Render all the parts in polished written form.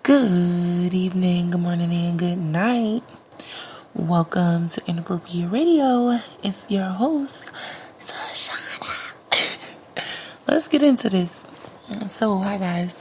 Good evening, good morning, and good night. Welcome to Inappropriate Radio. It's your host, Sashana. Let's get into this. So, hi guys.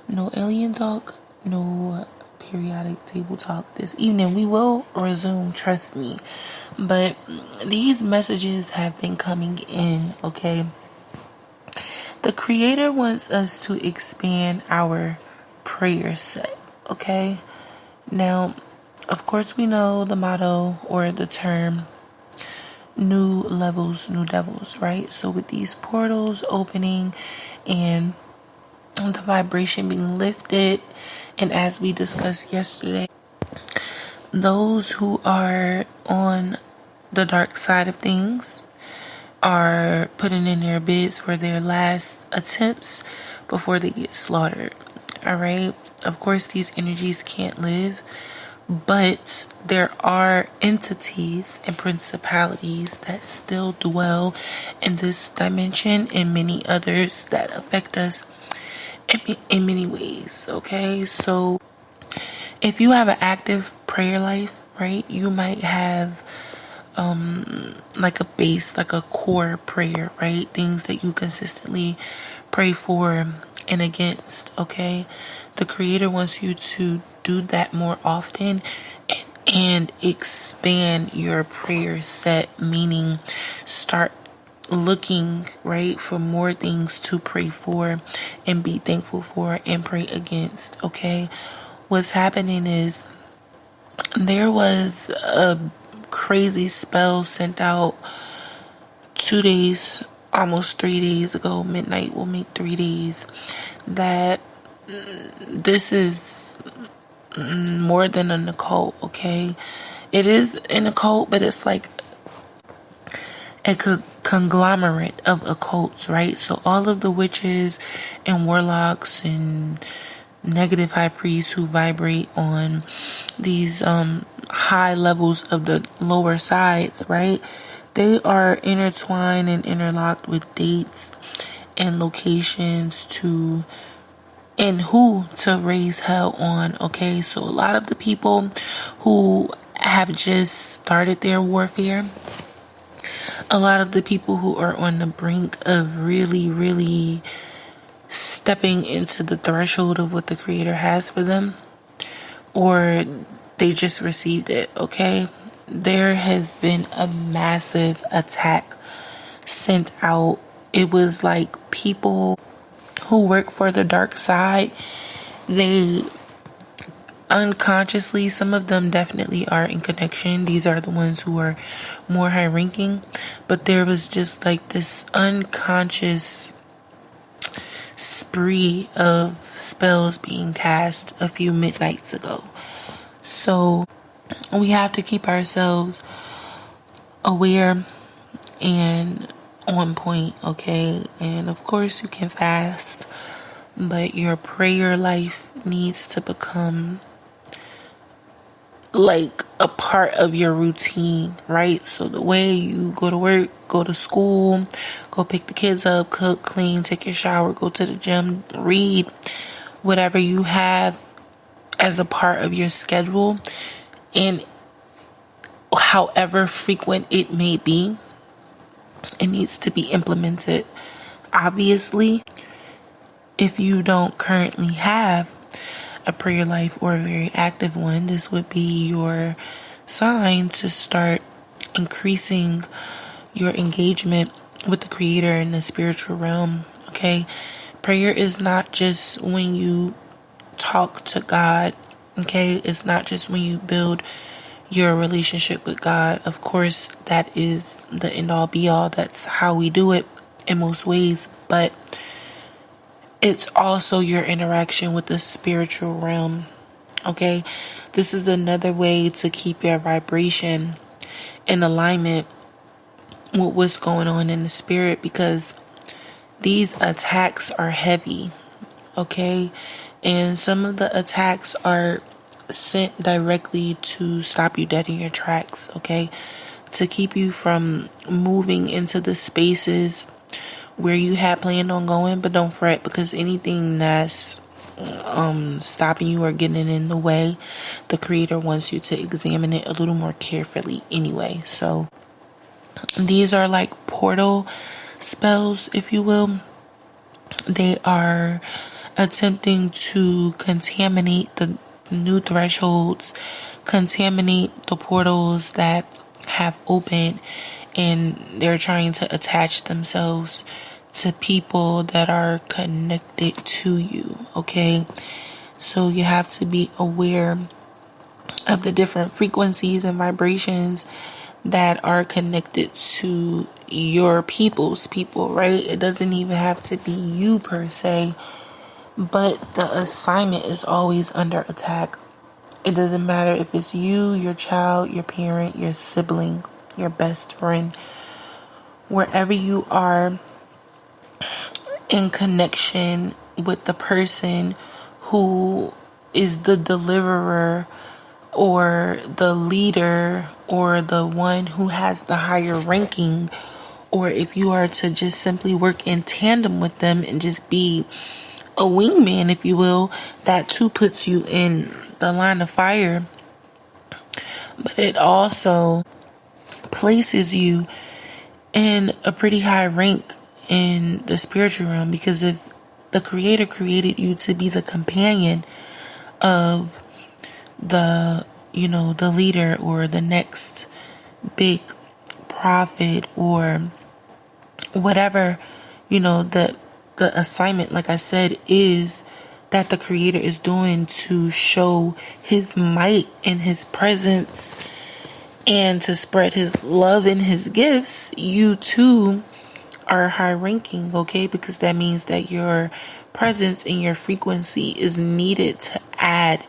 No alien talk, no periodic table talk this evening. We will resume, trust me. But these messages have been coming in, okay? The Creator wants us to expand our prayer set, okay? Now, of course, we know the motto or the term new levels, new devils, right? So with these portals opening and the vibration being lifted, and as we discussed yesterday, those who are on the dark side of things are putting in their bids for their last attempts before they get slaughtered. All right. Of course, these energies can't live, but there are entities and principalities that still dwell in this dimension and many others that affect us in many ways. Okay. So if you have an active prayer life, right, you might have like a base, like a core prayer, right? Things that you consistently pray for and against, okay? The Creator wants you to do that more often and expand your prayer set, meaning start looking, right, for more things to pray for and be thankful for and pray against, okay? What's happening is there was a crazy spell sent out 2 days, almost 3 days ago. Midnight will make 3 days. That this is more than an occult, okay? It is an occult, but it's like a conglomerate of occults, right? So all of the witches and warlocks and negative high priests who vibrate on these high levels of the lower sides, right? They are intertwined and interlocked with dates and locations to raise hell on, okay? So a lot of the people who have just started their warfare, a lot of the people who are on the brink of really stepping into the threshold of what the Creator has for them, or they just received it, okay? There has been a massive attack sent out. It was like people who work for the dark side, they unconsciously, some of them definitely are in connection. These are the ones who are more high ranking, but there was just like this unconscious spree of spells being cast a few midnights ago. So we have to keep ourselves aware and on point, okay? And of course you can fast, but your prayer life needs to become like a part of your routine, right? So the way you go to work, go to school, go pick the kids up, cook, clean, take your shower, go to the gym, read, whatever you have as a part of your schedule, and however frequent it may be, it needs to be implemented. Obviously, if you don't currently have a prayer life or a very active one, this would be your sign to start increasing your engagement with the Creator in the spiritual realm, okay? Prayer is not just when you talk to God, okay? It's not just when you build your relationship with God. Of course, that is the end all be all. That's how we do it in most ways, but it's also your interaction with the spiritual realm, okay? This is another way to keep your vibration in alignment with what's going on in the spirit, because these attacks are heavy, okay? And some of the attacks are sent directly to stop you dead in your tracks, okay? To keep you from moving into the spaces where you had planned on going. But don't fret, because anything that's stopping you or getting in the way, the Creator wants you to examine it a little more carefully anyway. So these are like portal spells, if you will. They are attempting to contaminate the new thresholds, contaminate the portals that have opened, and they're trying to attach themselves to people that are connected to you, okay? So you have to be aware of the different frequencies and vibrations that are connected to your people's people, right? It doesn't even have to be you per se, but the assignment is always under attack. It doesn't matter if it's you, your child, your parent, your sibling, your best friend, wherever you are in connection with the person who is the deliverer or the leader or the one who has the higher ranking, or if you are to just simply work in tandem with them and just be a wingman, if you will, that too puts you in the line of fire. But it also places you in a pretty high rank in the spiritual realm, because if the Creator created you to be the companion of the leader or the next big prophet or whatever, the assignment, like I said, is that the Creator is doing to show his might and his presence and to spread his love and his gifts, you too are high ranking, okay? Because that means that your presence and your frequency is needed to add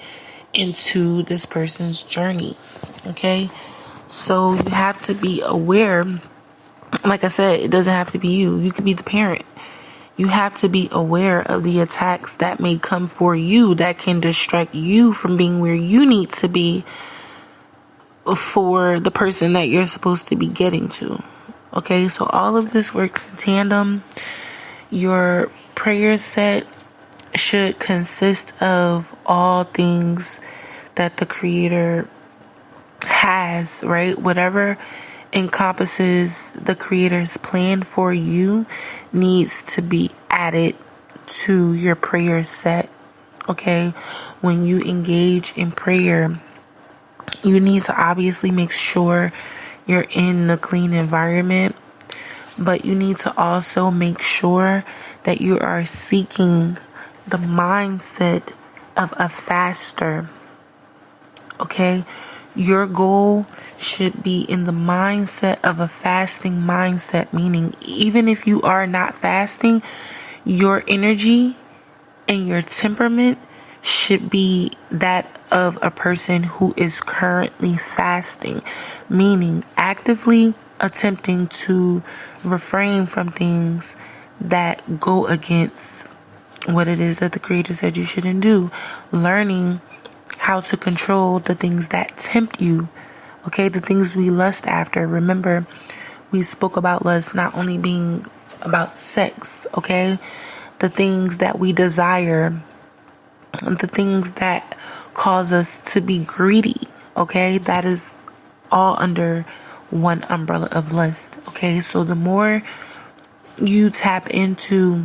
into this person's journey, okay? So you have to be aware. Like I said, it doesn't have to be you. You could be the parent. You have to be aware of the attacks that may come for you that can distract you from being where you need to be for the person that you're supposed to be getting to. Okay, so all of this works in tandem. Your prayer set should consist of all things that the Creator has, right? Whatever encompasses the Creator's plan for you needs to be added to your prayer set, okay? When you engage in prayer, you need to obviously make sure you're in a clean environment, but you need to also make sure that you are seeking the mindset of a faster, okay? Your goal should be in the mindset of a fasting mindset, meaning even if you are not fasting, your energy and your temperament should be that of a person who is currently fasting, meaning actively attempting to refrain from things that go against what it is that the Creator said you shouldn't do. Learning how to control the things that tempt you, okay? The things we lust after. Remember, we spoke about lust not only being about sex, okay? The things that we desire, the things that cause us to be greedy, okay? That is all under one umbrella of lust, okay? So the more you tap into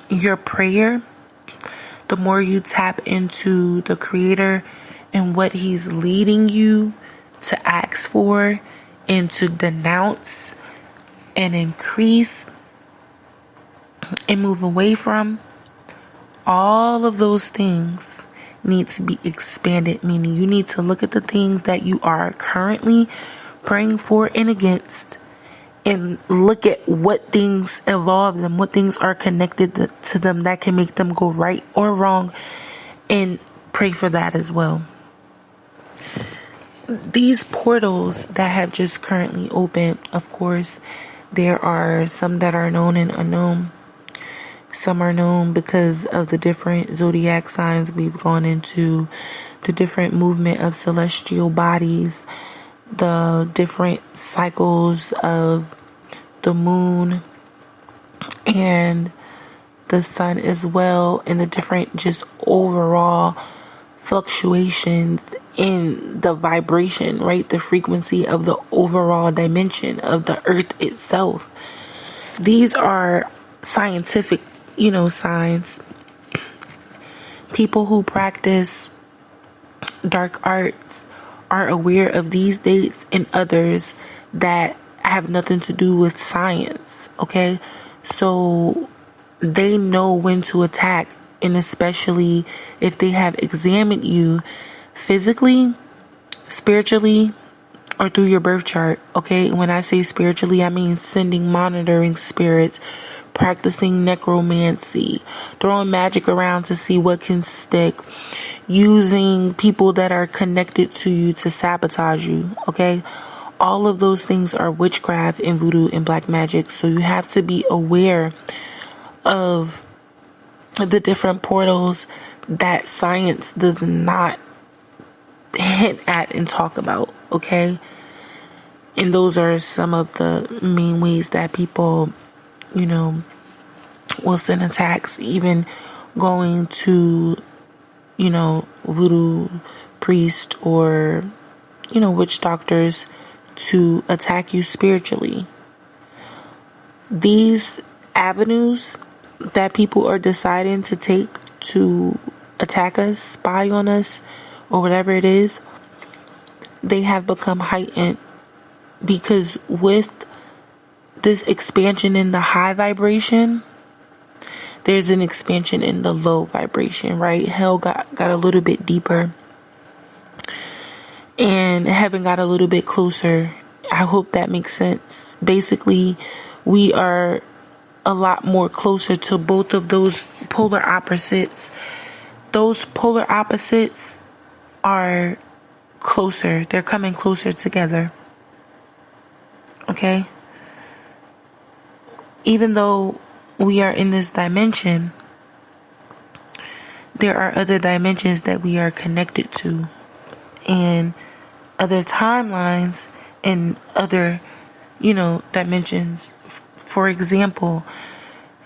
your prayer, the more you tap into the Creator and what He's leading you to ask for and to denounce and increase and move away from, all of those things need to be expanded, meaning you need to look at the things that you are currently praying for and against and look at what things involve them, what things are connected to them that can make them go right or wrong, and pray for that as well. These portals that have just currently opened, of course, there are some that are known and unknown. Some are known because of the different zodiac signs we've gone into, the different movement of celestial bodies, the different cycles of the moon, and the sun as well, and the different just overall fluctuations in the vibration, right? The frequency of the overall dimension of the earth itself. These are scientific, signs. People who practice dark arts are aware of these dates and others that have nothing to do with science, okay? So they know when to attack, and especially if they have examined you physically, spiritually, or through your birth chart, okay? When I say spiritually, I mean sending monitoring spirits, practicing necromancy, throwing magic around to see what can stick, using people that are connected to you to sabotage you, okay? All of those things are witchcraft and voodoo and black magic. So you have to be aware of the different portals that science does not hint at and talk about, okay? And those are some of the main ways that people, will send attacks, even going to, voodoo priest or, witch doctors to attack you spiritually. These avenues that people are deciding to take to attack us, spy on us, or whatever it is, they have become heightened because with this expansion in the high vibration, there's an expansion in the low vibration, right? Hell got a little bit deeper and heaven got a little bit closer. I hope that makes sense. Basically, we are a lot more closer to both of those polar opposites. Those polar opposites are closer. They're coming closer together. Okay? Even though we are in this dimension, there are other dimensions that we are connected to, and other timelines and other, dimensions. For example,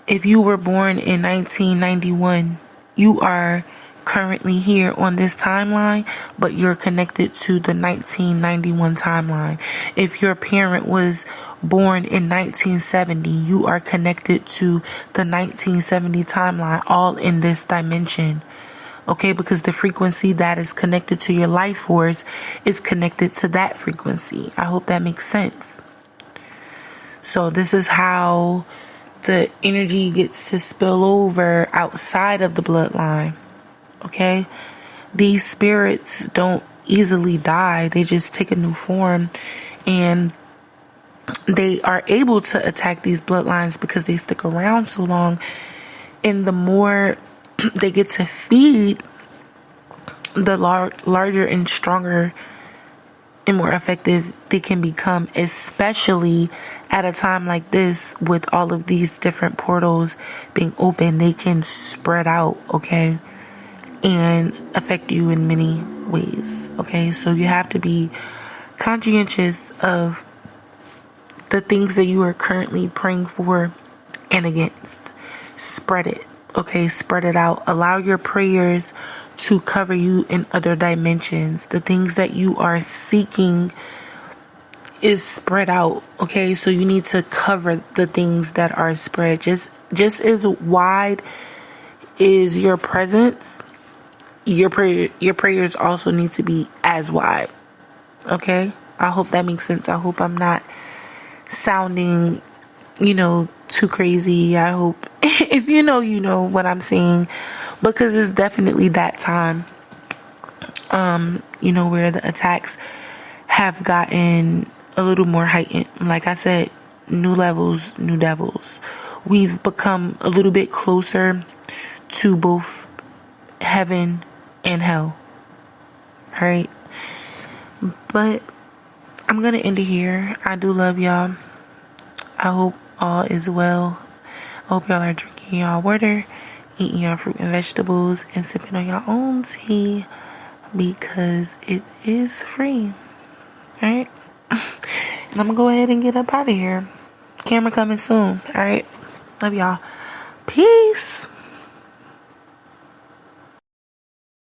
if you were born in 1991, you are currently here on this timeline, but you're connected to the 1991 timeline. If your parent was born in 1970, you are connected to the 1970 timeline, all in this dimension. Okay, because the frequency that is connected to your life force is connected to that frequency. I hope that makes sense. So this is how the energy gets to spill over outside of the bloodline. Okay? These spirits don't easily die. They just take a new form, and they are able to attack these bloodlines because they stick around so long. And the more they get to feed, the larger and stronger and more effective they can become, especially at a time like this with all of these different portals being open. They can spread out, okay, and affect you in many ways, okay? So you have to be conscientious of the things that you are currently praying for and against. Spread it. Okay, spread it out. Allow your prayers to cover you in other dimensions. The things that you are seeking is spread out. Okay, so you need to cover the things that are spread. Just as wide is your presence, your prayers also need to be as wide. Okay, I hope that makes sense. I hope I'm not sounding, too crazy. I hope if you know what I'm saying, because it's definitely that time, where the attacks have gotten a little more heightened. Like I said, new levels, new devils. We've become a little bit closer to both heaven and hell. All right. But I'm going to end it here. I do love y'all. I hope all is well. I hope y'all are drinking y'all water, eating y'all fruit and vegetables, and sipping on your own tea, because it is free. Alright? And I'm going to go ahead and get up out of here. Camera coming soon. Alright? Love y'all.